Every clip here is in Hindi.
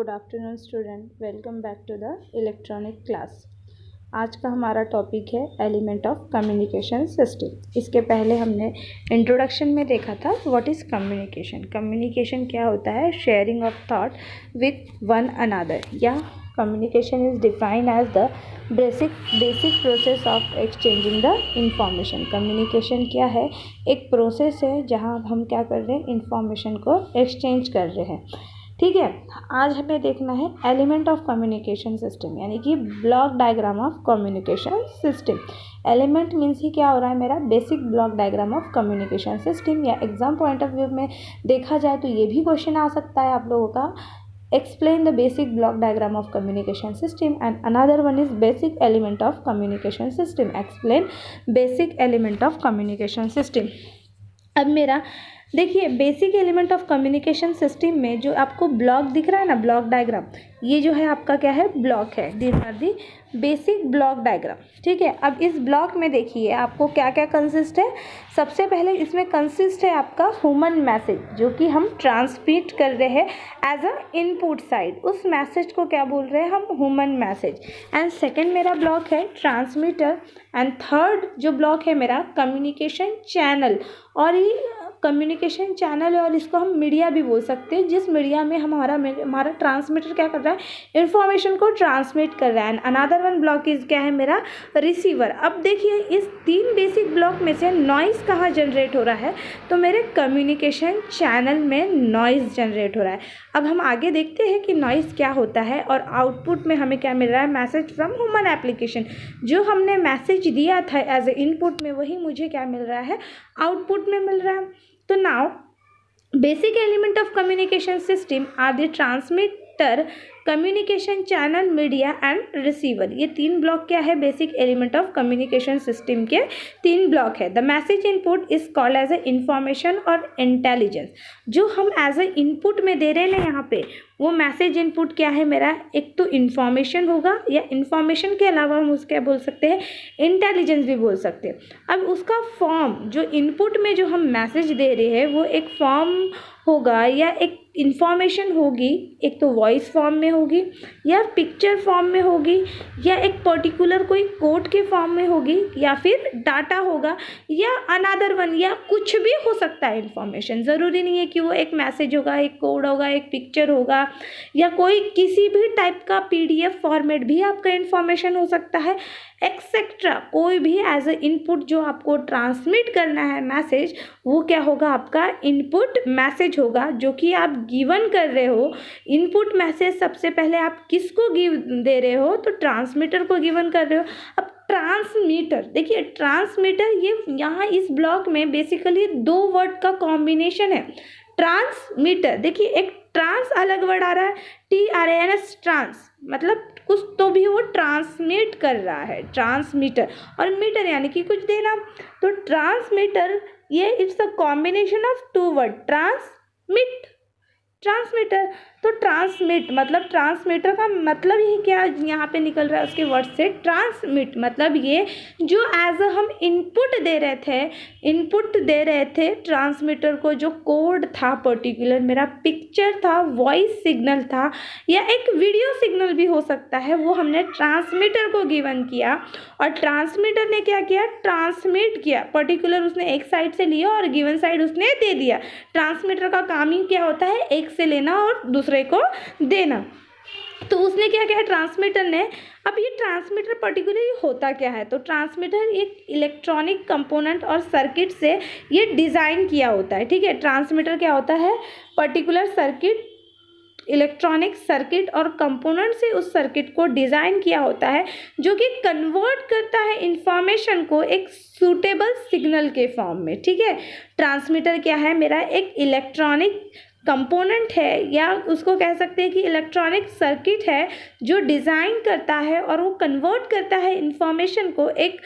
Good afternoon student, welcome back to the electronic class. आज का हमारा टॉपिक है एलिमेंट ऑफ कम्युनिकेशन सिस्टम। इसके पहले हमने इंट्रोडक्शन में देखा था व्हाट इज़ कम्युनिकेशन। कम्युनिकेशन क्या होता है? Sharing of thought with one another, या communication is defined as the basic process of exchanging the information. Communication क्या है? एक प्रोसेस है जहाँ हम क्या कर रहे हैं, इंफॉर्मेशन को एक्सचेंज कर रहे हैं। ठीक है, आज हमें देखना है एलिमेंट ऑफ कम्युनिकेशन सिस्टम, यानी कि block diagram of communication system. Element means he क्या हो रहा है मेरा? Basic block diagram of communication system. या एग्जाम पॉइंट ऑफ व्यू में देखा जाए तो ये भी क्वेश्चन आ सकता है आप लोगों का, explain the basic block diagram of communication system, and another one is basic element of communication system. Explain basic element of communication system. अब मेरा देखिए, basic element of communication system में जो आपको ब्लॉक दिख रहा है ना, ब्लॉक डायग्राम, ये जो है आपका क्या है? ब्लॉक है। These are the basic block diagram. ठीक है, अब इस ब्लॉक में देखिए आपको क्या क्या कंसिस्ट है। सबसे पहले इसमें कंसिस्ट है आपका ह्यूमन मैसेज, जो कि हम ट्रांसमिट कर रहे हैं एज अ इनपुट साइड। उस मैसेज को क्या बोल रहे हैं हम? Human message. एंड सेकेंड मेरा ब्लॉक है ट्रांसमीटर। एंड थर्ड जो ब्लॉक है मेरा कम्युनिकेशन चैनल। और ये कम्युनिकेशन चैनल है और इसको हम मीडिया भी बोल सकते हैं, जिस मीडिया में हमारा ट्रांसमीटर क्या कर रहा है? इंफॉर्मेशन को ट्रांसमिट कर रहा है। And another one block is क्या है मेरा? रिसीवर। अब देखिए इस तीन बेसिक ब्लॉक में से नॉइज़ कहाँ जनरेट हो रहा है? तो मेरे कम्युनिकेशन चैनल में नॉइज़ जनरेट हो रहा है। अब हम आगे देखते हैं कि नॉइज़ क्या होता है और आउटपुट में हमें क्या मिल रहा है? Message from human application. जो हमने मैसेज दिया था एज ए इनपुट में, वही मुझे क्या मिल रहा है? आउटपुट में मिल रहा है। तो now basic element of communication system are the transmitter, communication channel, media and receiver. ये तीन ब्लॉक क्या है? Basic element of communication system के तीन ब्लॉक है। The message input is called as a information और इंटेलिजेंस। जो हम एज ए इनपुट में दे रहे हैं ना यहाँ पे, वो मैसेज इनपुट क्या है मेरा? एक तो इंफॉर्मेशन होगा, या इंफॉर्मेशन के अलावा हम उसके बोल सकते हैं इंटेलिजेंस भी बोल सकते हैं। अब उसका फॉर्म, जो इनपुट में जो हम मैसेज दे रहे हैं, वो एक फॉर्म होगा या एक इंफॉर्मेशन होगी, एक तो वॉइस फॉर्म में होगी, या पिक्चर फॉर्म में होगी, या एक पर्टिकुलर कोई कोड के फॉर्म में होगी, या फिर डाटा होगा, या अनदर वन, या कुछ भी हो सकता है इंफॉर्मेशन। ज़रूरी नहीं है कि वो एक मैसेज होगा, एक कोड होगा, एक पिक्चर होगा, या कोई किसी भी टाइप का PDF फॉर्मेट भी आपका इंफॉर्मेशन हो सकता है, एक्सेट्रा। कोई भी एज ए इनपुट जो आपको ट्रांसमिट करना है मैसेज, वो क्या होगा? आपका इनपुट मैसेज होगा, जो कि आप गिवन कर रहे हो। इनपुट मैसेज सबसे पहले आप किसको गिव दे रहे हो? तो ट्रांसमीटर को गिवन कर रहे हो। अब ट्रांसमीटर, देखिए ट्रांसमीटर ये यहाँ इस ब्लॉक में बेसिकली दो वर्ड का कॉम्बिनेशन है। ट्रांसमीटर, देखिए एक ट्रांस अलग वर्ड आ रहा है, TRANS, ट्रांस मतलब कुछ तो भी वो ट्रांसमिट कर रहा है, ट्रांसमीटर। और मीटर यानी कि कुछ देना। तो ट्रांसमीटर ये it's a combination of two word, transmit, transmitter. तो ट्रांसमिट मतलब ट्रांसमीटर का मतलब ही क्या यहाँ पे निकल रहा है उसके वर्ड से? ट्रांसमिट मतलब ये जो एज अ हम इनपुट दे रहे थे ट्रांसमीटर को, जो कोड था पर्टिकुलर, मेरा पिक्चर था, वॉइस सिग्नल था, या एक वीडियो सिग्नल भी हो सकता है, वो हमने ट्रांसमीटर को गिवन किया। और ट्रांसमीटर ने क्या किया? ट्रांसमिट किया। पर्टिकुलर उसने एक साइड से लिया और गिवन साइड उसने दे दिया। ट्रांसमीटर का काम ही क्या होता है? एक से लेना और दूसरे को देना। तो उसने क्या किया ट्रांसमीटर ने? अब ये ट्रांसमीटर पर्टिकुलरली होता क्या है? तो ट्रांसमीटर एक इलेक्ट्रॉनिक कंपोनेंट और सर्किट से ये डिज़ाइन किया होता है। ठीक है, ट्रांसमीटर क्या होता है? पर्टिकुलर सर्किट, इलेक्ट्रॉनिक सर्किट और कंपोनेंट से उस सर्किट को डिज़ाइन किया होता है, जो कि कन्वर्ट करता है इंफॉर्मेशन को एक सूटेबल सिग्नल के फॉर्म में। ठीक है, ट्रांसमीटर क्या है मेरा? एक इलेक्ट्रॉनिक कंपोनेंट है, या उसको कह सकते हैं कि इलेक्ट्रॉनिक सर्किट है, जो डिज़ाइन करता है और वो कन्वर्ट करता है इंफॉर्मेशन को एक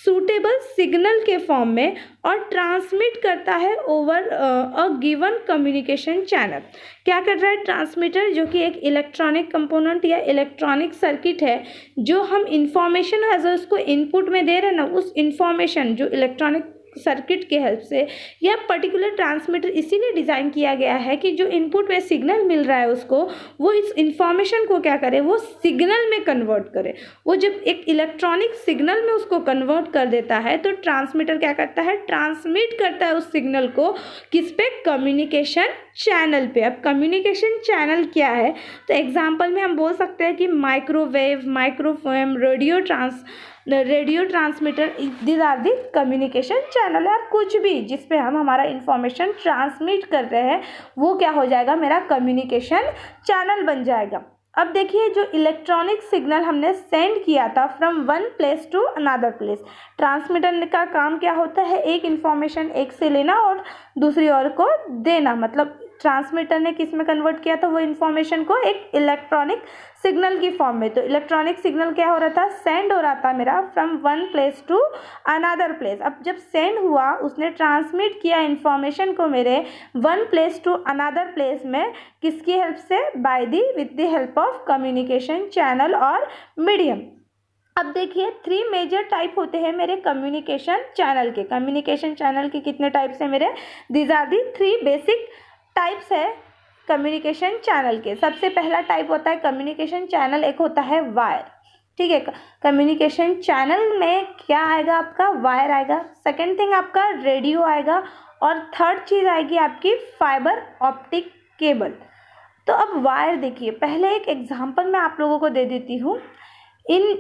सूटेबल सिग्नल के फॉर्म में और ट्रांसमिट करता है over a given communication channel. क्या कर रहा है ट्रांसमीटर? जो कि एक इलेक्ट्रॉनिक कंपोनेंट या इलेक्ट्रॉनिक सर्किट है, जो हम इंफॉर्मेशन एज उसको इनपुट में दे रहे हैं ना, उस इंफॉर्मेशन जो इलेक्ट्रॉनिक सर्किट के हेल्प से यह पर्टिकुलर ट्रांसमीटर इसीलिए डिज़ाइन किया गया है कि जो इनपुट में सिग्नल मिल रहा है उसको, वो इस इंफॉर्मेशन को क्या करे, वो सिग्नल में कन्वर्ट करे। वो जब एक इलेक्ट्रॉनिक सिग्नल में उसको कन्वर्ट कर देता है तो ट्रांसमीटर क्या करता है, ट्रांसमिट करता है उस सिग्नल को किस पे, कम्युनिकेशन चैनल पे। अब कम्युनिकेशन चैनल क्या है, तो एग्जांपल में हम बोल सकते हैं कि microwave, microphone, radio transmitter, this are the communication channel. या कुछ भी जिस पे हम हमारा इंफॉर्मेशन ट्रांसमिट कर रहे हैं वो क्या हो जाएगा, मेरा कम्युनिकेशन चैनल बन जाएगा। अब देखिए जो इलेक्ट्रॉनिक सिग्नल हमने सेंड किया था from one place to another place, transmitter का काम क्या होता है, एक इंफॉर्मेशन एक से लेना और दूसरी ओर को देना। मतलब ट्रांसमीटर ने किस में कन्वर्ट किया था, वो इन्फॉर्मेशन को एक इलेक्ट्रॉनिक सिग्नल की फॉर्म में। तो इलेक्ट्रॉनिक सिग्नल क्या हो रहा था, सेंड हो रहा था मेरा from one place to another place. अब जब सेंड हुआ, उसने ट्रांसमिट किया इन्फॉर्मेशन को मेरे one place to another place में, किसकी हेल्प से, by the with the help of communication channel और मीडियम। अब देखिए 3 मेजर टाइप होते हैं मेरे कम्युनिकेशन चैनल के। कम्युनिकेशन चैनल के कितने टाइप्स हैं मेरे, these are the 3 basic types है कम्युनिकेशन चैनल के। सबसे पहला टाइप होता है कम्युनिकेशन चैनल, एक होता है वायर, ठीक है। कम्युनिकेशन चैनल में क्या आएगा आपका, वायर आएगा। सेकेंड थिंग आपका रेडियो आएगा और थर्ड चीज़ आएगी आपकी फाइबर ऑप्टिक केबल। तो अब वायर देखिए, पहले एक एग्जांपल मैं आप लोगों को दे देती हूँ। इन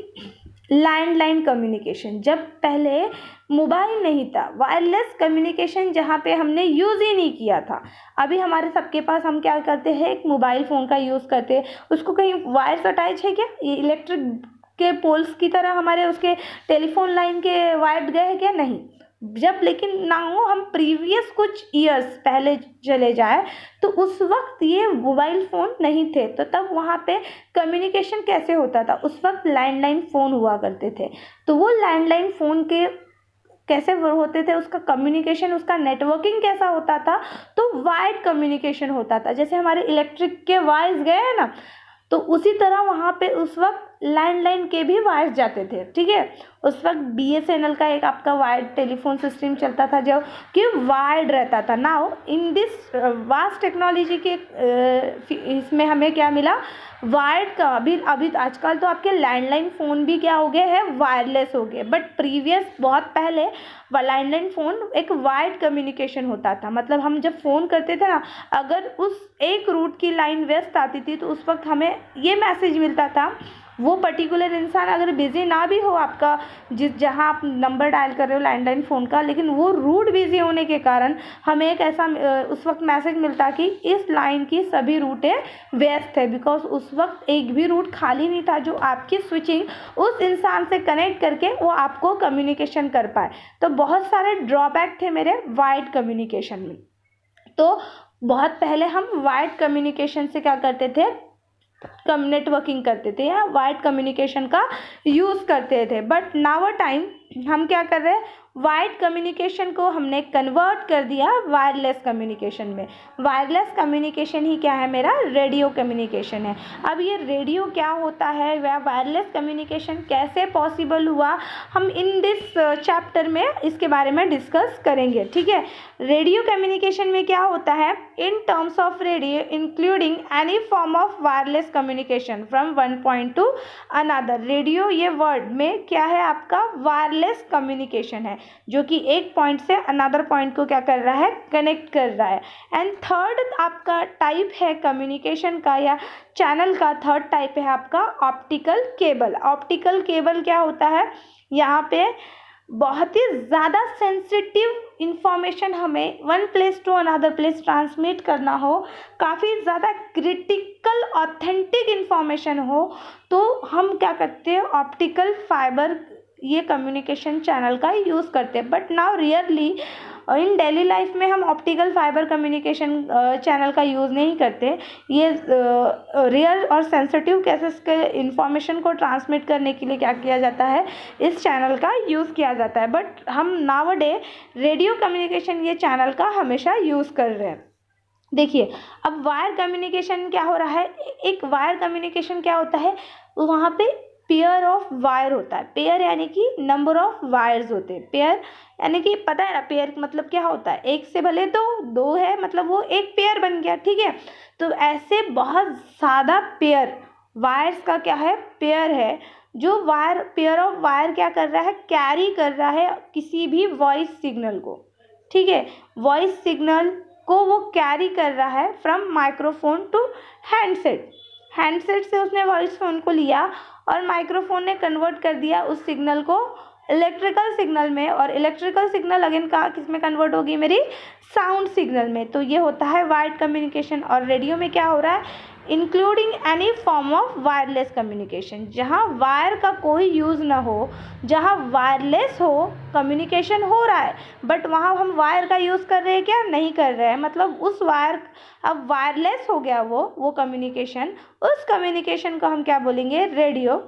लैंडलाइन कम्युनिकेशन, जब पहले मोबाइल नहीं था, वायरलेस कम्युनिकेशन जहाँ पे हमने यूज़ ही नहीं किया था। अभी हमारे सबके पास, हम क्या करते हैं, एक मोबाइल फ़ोन का यूज़ करते हैं, उसको कहीं वायर से अटैच है क्या, ये इलेक्ट्रिक के पोल्स की तरह हमारे उसके टेलीफोन लाइन के वायर गए हैं क्या, नहीं। जब लेकिन ना हो, हम प्रीवियस कुछ ईयर्स पहले चले जाए तो उस वक्त ये मोबाइल फ़ोन नहीं थे, तो तब वहाँ पे कम्युनिकेशन कैसे होता था, उस वक्त लैंडलाइन फ़ोन हुआ करते थे। तो वो लैंडलाइन फ़ोन के कैसे होते थे, उसका कम्युनिकेशन, उसका नेटवर्किंग कैसा होता था, तो वायर्ड कम्युनिकेशन होता था। जैसे हमारे इलेक्ट्रिक के वायर्स गए हैं ना, तो उसी तरह वहाँ पे उस वक्त लैंडलाइन के भी वायर्स जाते थे, ठीक है। उस वक्त BSNL का एक आपका वायर्ड टेलीफोन सिस्टम चलता था जो कि वायर्ड रहता था। Now in this vast technology के इसमें हमें क्या मिला, वायर्ड का। अभी आजकल तो आपके लैंडलाइन फ़ोन भी क्या हो गए हैं, वायरलेस हो गए, बट प्रीवियस बहुत पहले लैंडलाइन फ़ोन एक वायर्ड कम्युनिकेशन होता था। मतलब हम जब फ़ोन करते थे ना, अगर उस एक रूट की लाइन व्यस्त आती थी तो उस वक्त हमें ये मैसेज मिलता था, वो पर्टिकुलर इंसान अगर बिज़ी ना भी हो आपका, जहाँ आप नंबर डायल कर रहे हो लैंडलाइन फ़ोन का, लेकिन वो रूट बिज़ी होने के कारण हमें एक ऐसा उस वक्त मैसेज मिलता कि इस लाइन की सभी रूटें व्यस्त है, बिकॉज उस वक्त एक भी रूट खाली नहीं था जो आपकी स्विचिंग उस इंसान से कनेक्ट करके वो आपको कम्युनिकेशन कर पाए। तो बहुत सारे ड्रॉबैक थे मेरे वायर्ड कम्युनिकेशन में। तो बहुत पहले हम वायर्ड कम्युनिकेशन से क्या करते थे, नेटवर्किंग करते थे या वायर्ड कम्युनिकेशन का यूज़ करते थे। बट नाउ अ टाइम हम क्या कर रहे हैं, वायर्ड कम्युनिकेशन को हमने कन्वर्ट कर दिया वायरलेस कम्युनिकेशन में। वायरलेस कम्युनिकेशन ही क्या है मेरा, रेडियो कम्युनिकेशन है। अब ये रेडियो क्या होता है, वह वायरलेस कम्युनिकेशन कैसे पॉसिबल हुआ, हम इन दिस चैप्टर में इसके बारे में डिस्कस करेंगे, ठीक है। रेडियो कम्युनिकेशन में क्या होता है, in terms of radio including any form of wireless communication from one point to another. Radio ये वर्ड में क्या है आपका, वायरलेस कम्युनिकेशन है, जो कि एक पॉइंट से अनदर पॉइंट को क्या कर रहा है, कनेक्ट कर रहा है। एंड थर्ड आपका टाइप है कम्युनिकेशन का या चैनल का, थर्ड टाइप है आपका ऑप्टिकल केबल। ऑप्टिकल केबल क्या होता है, यहाँ पे बहुत ही ज़्यादा सेंसिटिव इंफॉर्मेशन हमें one place to another place transmit करना हो, काफ़ी ज़्यादा क्रिटिकल ऑथेंटिक इंफॉर्मेशन हो, तो हम क्या करते हैं, ऑप्टिकल फाइबर ये कम्युनिकेशन चैनल का यूज़ करते हैं। But now rarely in daily life में हम ऑप्टिकल फाइबर कम्युनिकेशन चैनल का यूज़ नहीं करते। ये रियल और सेंसिटिव केसेस के इंफॉर्मेशन को ट्रांसमिट करने के लिए क्या किया जाता है, इस चैनल का यूज़ किया जाता है। बट हम नाउ डे रेडियो कम्युनिकेशन ये चैनल का हमेशा यूज़ कर रहे हैं। देखिए अब वायर कम्युनिकेशन क्या हो रहा है, एक वायर कम्युनिकेशन क्या होता है, वहाँ पे पेयर ऑफ वायर होता है। पेयर यानी कि नंबर ऑफ वायर्स होते हैं। पेयर यानी कि पता है ना, पेयर मतलब क्या होता है, एक से भले दो है, मतलब वो एक पेयर बन गया, ठीक है। तो ऐसे बहुत ज़्यादा पेयर वायर्स का क्या है, पेयर है। जो वायर, पेयर ऑफ वायर क्या कर रहा है, कैरी कर रहा है किसी भी वॉइस सिग्नल को, ठीक है। वॉइस सिग्नल को वो कैरी कर रहा है from microphone to handset. Handset से उसने वॉइस फोन को लिया और माइक्रोफोन ने कन्वर्ट कर दिया उस सिग्नल को इलेक्ट्रिकल सिग्नल में, और इलेक्ट्रिकल सिग्नल अगेन कहाँ किस में कन्वर्ट होगी, मेरी साउंड सिग्नल में। तो ये होता है वायर्ड कम्युनिकेशन। और रेडियो में क्या हो रहा है, including any form of wireless communication, जहाँ वायर का कोई यूज़ ना हो, जहाँ वायरलेस हो, कम्युनिकेशन हो रहा है बट वहाँ हम वायर का यूज़ कर रहे हैं क्या, नहीं कर रहे हैं, मतलब उस वायर, अब वायरलेस हो गया वो कम्युनिकेशन, उस कम्युनिकेशन को हम क्या बोलेंगे, radio.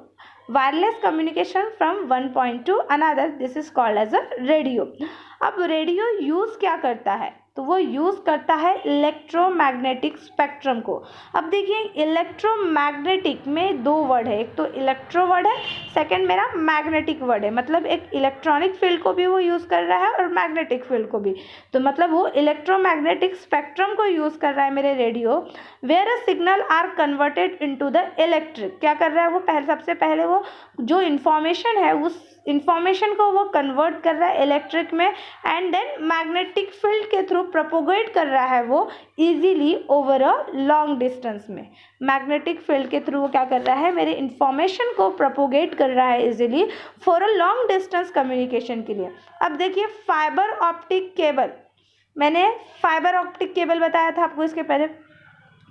Wireless communication from one point to another, this is called as a radio. अब रेडियो यूज़ क्या करता है, तो वो यूज़ करता है इलेक्ट्रोमैग्नेटिक स्पेक्ट्रम को। अब देखिए इलेक्ट्रोमैग्नेटिक में दो वर्ड है, एक तो इलेक्ट्रो वर्ड है, सेकंड मेरा मैग्नेटिक वर्ड है। मतलब एक इलेक्ट्रॉनिक फील्ड को भी वो यूज़ कर रहा है और मैग्नेटिक फील्ड को भी, तो मतलब वो इलेक्ट्रोमैग्नेटिक स्पेक्ट्रम को यूज़ कर रहा है मेरे radio. Where a signal are converted into the electric, क्या कर रहा है वो, सबसे पहले वो जो इन्फॉर्मेशन है उस इन्फॉर्मेशन को वो कन्वर्ट कर रहा है इलेक्ट्रिक में, एंड देन मैग्नेटिक फील्ड के थ्रू प्रोपोगेट कर रहा है वो easily over a long distance में। मैग्नेटिक फील्ड के थ्रू वो क्या कर रहा है, मेरे इन्फॉर्मेशन को प्रोपोगेट कर रहा है easily for a long distance communication के लिए। अब देखिए फाइबर ऑप्टिक केबल, मैंने फाइबर ऑप्टिक केबल बताया था आपको इसके पहले।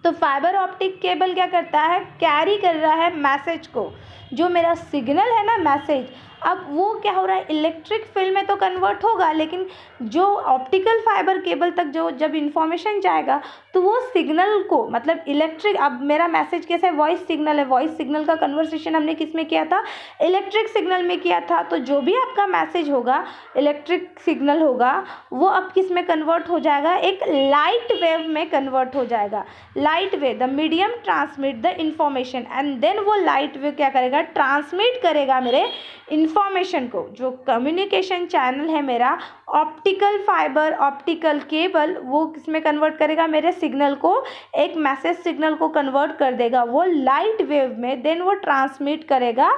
तो फाइबर ऑप्टिक केबल क्या करता है, कैरी कर रहा है मैसेज को, जो मेरा सिग्नल है ना मैसेज, अब वो क्या हो रहा है, इलेक्ट्रिक फील्ड में तो कन्वर्ट होगा, लेकिन जो ऑप्टिकल फाइबर केबल तक जो जब इन्फॉर्मेशन जाएगा तो वो सिग्नल को, मतलब इलेक्ट्रिक, अब मेरा मैसेज कैसा है, वॉइस सिग्नल है, वॉइस सिग्नल का कन्वर्सेशन हमने किस में किया था, इलेक्ट्रिक सिग्नल में किया था। तो जो भी आपका मैसेज होगा, इलेक्ट्रिक सिग्नल होगा, वो अब किस में कन्वर्ट हो जाएगा, एक लाइट वेव में कन्वर्ट हो जाएगा। Light wave, the medium transmit the information, and then वो लाइट वेव क्या करेगा, ट्रांसमिट करेगा मेरे इंफॉर्मेशन को। जो कम्युनिकेशन चैनल है मेरा ऑप्टिकल फाइबर ऑप्टिकल केबल, वो किसमें कन्वर्ट करेगा, मेरे सिग्नल को, एक मैसेज सिग्नल को कन्वर्ट कर देगा वो लाइट वेव में, देन वो ट्रांसमिट करेगा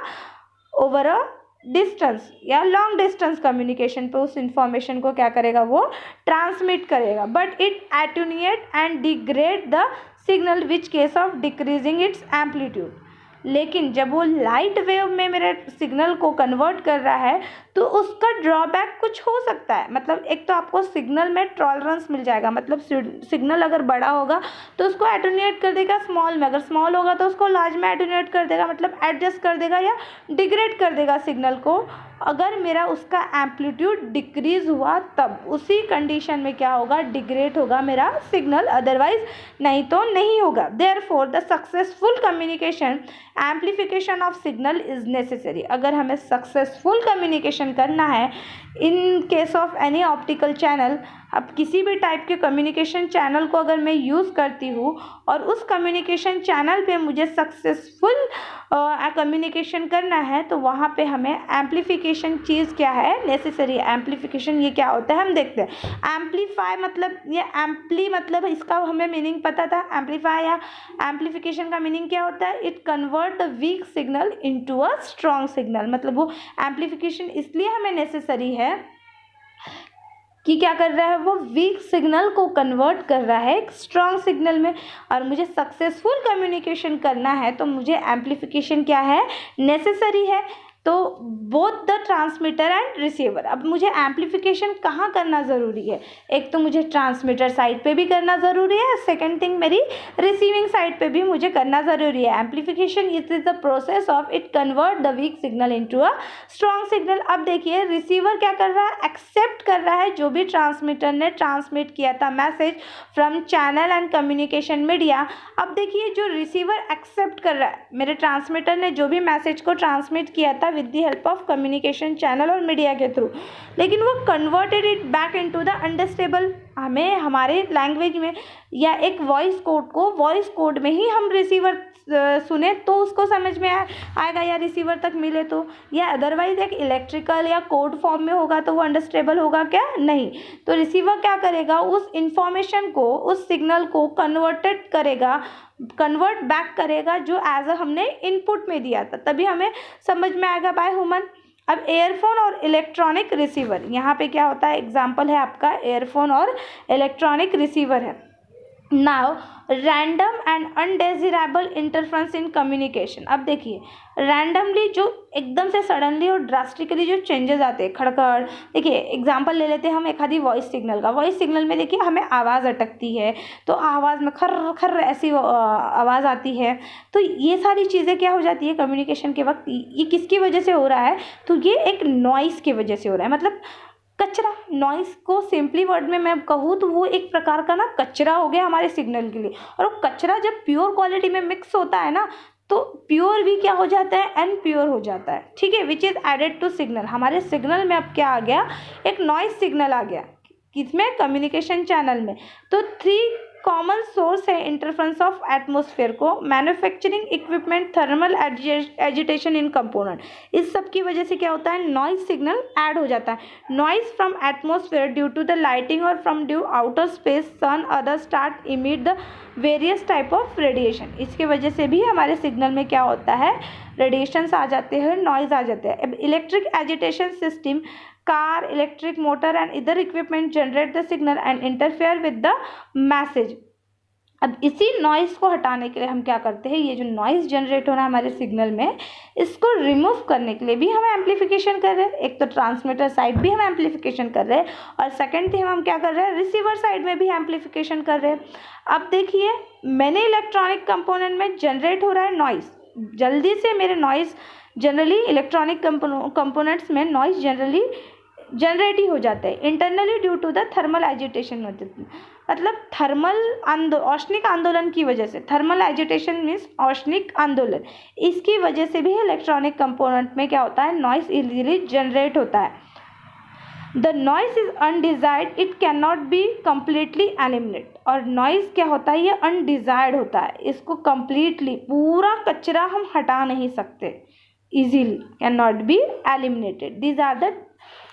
ओवर अ डिस्टेंस या लॉन्ग डिस्टेंस कम्युनिकेशन पे, उस इंफॉर्मेशन को क्या करेगा, वो ट्रांसमिट करेगा। But it attenuate and degrade the signal which case of decreasing it's amplitude. लेकिन जब वो लाइट वेव में मेरे सिग्नल को कन्वर्ट कर रहा है तो उसका ड्रॉबैक कुछ हो सकता है। मतलब एक तो आपको सिग्नल में टॉलरेंस मिल जाएगा, मतलब सिग्नल अगर बड़ा होगा तो उसको एटेन्यूएट कर देगा स्मॉल में, अगर स्मॉल होगा तो उसको लार्ज में एटेन्यूएट कर देगा, मतलब एडजस्ट कर देगा या डिग्रेड कर देगा सिग्नल को। अगर मेरा उसका एम्पलीट्यूड डिक्रीज हुआ तब उसी कंडीशन में क्या होगा, डिग्रेड होगा मेरा सिग्नल, अदरवाइज नहीं तो नहीं होगा। Therefore the successful communication amplification of signal is necessary. अगर हमें सक्सेसफुल कम्युनिकेशन करना है in case of any optical channel, अब किसी भी टाइप के कम्युनिकेशन चैनल को अगर मैं यूज़ करती हूँ और उस कम्युनिकेशन चैनल पे मुझे सक्सेसफुल कम्युनिकेशन करना है, तो वहाँ पे हमें एम्पलीफिकेशन चीज़ क्या है, नेसेसरी। एम्पलीफिकेशन ये क्या होता है हम देखते हैं। एम्पलीफाई मतलब ये एम्पली मतलब इसका हमें मीनिंग पता था, एम्पलीफाई या एम्पलीफिकेशन का मीनिंग क्या होता है, it convert the weak signal into a strong signal. मतलब वो एम्पलीफिकेशन इसलिए हमें नेसेसरी है कि क्या कर रहा है, वो वीक सिग्नल को कन्वर्ट कर रहा है एक स्ट्रॉन्ग सिग्नल में। और मुझे सक्सेसफुल कम्युनिकेशन करना है तो मुझे एम्पलीफिकेशन क्या है, नेसेसरी है। तो both the transmitter and receiver. अब मुझे एम्पलीफिकेशन कहाँ करना ज़रूरी है, एक तो मुझे ट्रांसमीटर साइड पे भी करना ज़रूरी है, सेकंड थिंग मेरी रिसीविंग साइड पे भी मुझे करना ज़रूरी है। Amplification is the process of it convert the weak signal into a strong signal. अब देखिए रिसीवर क्या कर रहा है, एक्सेप्ट कर रहा है जो भी ट्रांसमीटर ने ट्रांसमिट किया था message from channel and communication media. अब देखिए जो रिसीवर एक्सेप्ट कर रहा है, मेरे ट्रांसमीटर ने जो भी मैसेज को ट्रांसमिट किया था with the help of communication channel और मीडिया के थ्रू, लेकिन वो converted it back into the understandable, हमें हमारे लैंग्वेज में या एक वॉइस कोड को वॉइस कोड में ही हम रिसीवर सुने तो उसको समझ में आएगा या रिसीवर तक मिले तो, या अदरवाइज एक इलेक्ट्रिकल या कोड फॉर्म में होगा तो वो अंडरस्टैंडेबल होगा क्या? नहीं। तो रिसीवर क्या करेगा, उस इंफॉर्मेशन को, उस सिग्नल को कन्वर्ट बैक करेगा जो एज अ हमने इनपुट में दिया था, तभी हमें समझ में आएगा बाय ह्यूमन। अब एयरफोन और इलेक्ट्रॉनिक रिसीवर, यहाँ पे क्या होता है, एग्जाम्पल है आपका एयरफोन और इलेक्ट्रॉनिक रिसीवर है। Now random and undesirable interference in communication. अब देखिए रैंडमली जो एकदम से सडनली और ड्रास्टिकली जो चेंजेस आते हैं, खड़खड़, देखिए एग्जांपल ले लेते हैं हम एक आधी वॉइस सिग्नल का। वॉइस सिग्नल में देखिए हमें आवाज़ अटकती है तो आवाज़ में खर्र खर्र ऐसी आवाज़ आती है। तो ये सारी चीज़ें क्या हो जाती है कम्युनिकेशन के वक्त, ये किसकी वजह से हो रहा है, तो ये एक नॉइस की वजह से हो रहा है। मतलब कचरा, नॉइस को सिंपली वर्ड में मैं कहूँ तो वो एक प्रकार का ना कचरा हो गया हमारे सिग्नल के लिए। और वो कचरा जब प्योर क्वालिटी में मिक्स होता है ना तो प्योर भी क्या हो जाता है, अनप्योर हो जाता है, ठीक है, which is added to signal. हमारे सिग्नल में अब क्या आ गया, एक नॉइस सिग्नल आ गया, किसमें, कम्युनिकेशन चैनल में। तो 3 कॉमन सोर्स है इंटरफ्रेंस ऑफ एटमॉस्फेयर को, मैन्युफैक्चरिंग इक्विपमेंट, थर्मल एजिटेशन इन कंपोनेंट। इस सब की वजह से क्या होता है, नॉइस सिग्नल ऐड हो जाता है। Noise from atmosphere due to the lighting और from due outer space sun other start emit the various type of radiation. इसके वजह से भी हमारे सिग्नल में क्या होता है, रेडिएशंस आ जाते हैं, नॉइज आ जाते हैं। अब electric agitation system, car, electric motor and other equipment generate the signal and interfere with the message. अब इसी नॉइज़ को हटाने के लिए हम क्या करते हैं, ये जो नॉइज़ जनरेट हो रहा है हमारे सिग्नल में, इसको रिमूव करने के लिए भी हम एम्पलीफिकेशन कर रहे हैं। एक तो ट्रांसमीटर साइड भी हम एम्पलीफिकेशन कर रहे हैं और सेकंड थिंग हम क्या कर रहे हैं, रिसीवर साइड में भी एम्पलीफिकेशन कर रहे हैं। अब देखिए मैंने इलेक्ट्रॉनिक कंपोनेंट में जनरेट हो रहा है नॉइज़, जल्दी से मेरे नॉइज़ जनरली इलेक्ट्रॉनिक कंपोनेंट्स में नॉइज़ जनरली जनरेट ही हो जाते हैं internally due to the thermal agitation. मतलब औष्णिक आंदोलन की वजह से, थर्मल एजिटेशन मीन्स औष्णिक आंदोलन, इसकी वजह से भी इलेक्ट्रॉनिक कंपोनेंट में क्या होता है, नॉइस इजीली जनरेट होता है। The noise is undesired, it can not be completely eliminate. और नॉइस क्या होता है, ये अनडिजायर्ड होता है, इसको कम्प्लीटली पूरा कचरा हम हटा नहीं सकते, easily can not be eliminated. These are the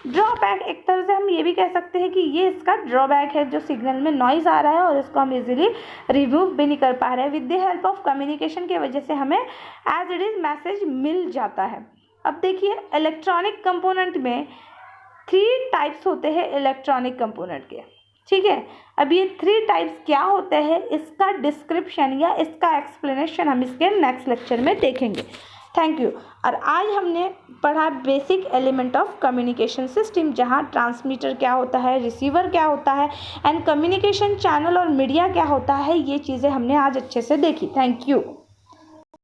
drawback. एक तरह से हम ये भी कह सकते हैं कि ये इसका ड्रॉबैक है, जो सिग्नल में नॉइज़ आ रहा है और इसको हम इजीली रिमूव भी नहीं कर पा रहे हैं। With the help of communication की वजह से हमें एज इट इज़ मैसेज मिल जाता है। अब देखिए इलेक्ट्रॉनिक कंपोनेंट में 3 टाइप्स होते हैं इलेक्ट्रॉनिक कंपोनेंट के, ठीक है। अब ये 3 टाइप्स क्या होते हैं, इसका डिस्क्रिप्शन या इसका एक्सप्लेनेशन हम इसके नेक्स्ट लेक्चर में देखेंगे। Thank you. और आज हमने पढ़ा basic element of communication system, जहाँ ट्रांसमीटर क्या होता है, रिसीवर क्या होता है एंड कम्युनिकेशन चैनल और मीडिया क्या होता है, ये चीज़ें हमने आज अच्छे से देखी। Thank you.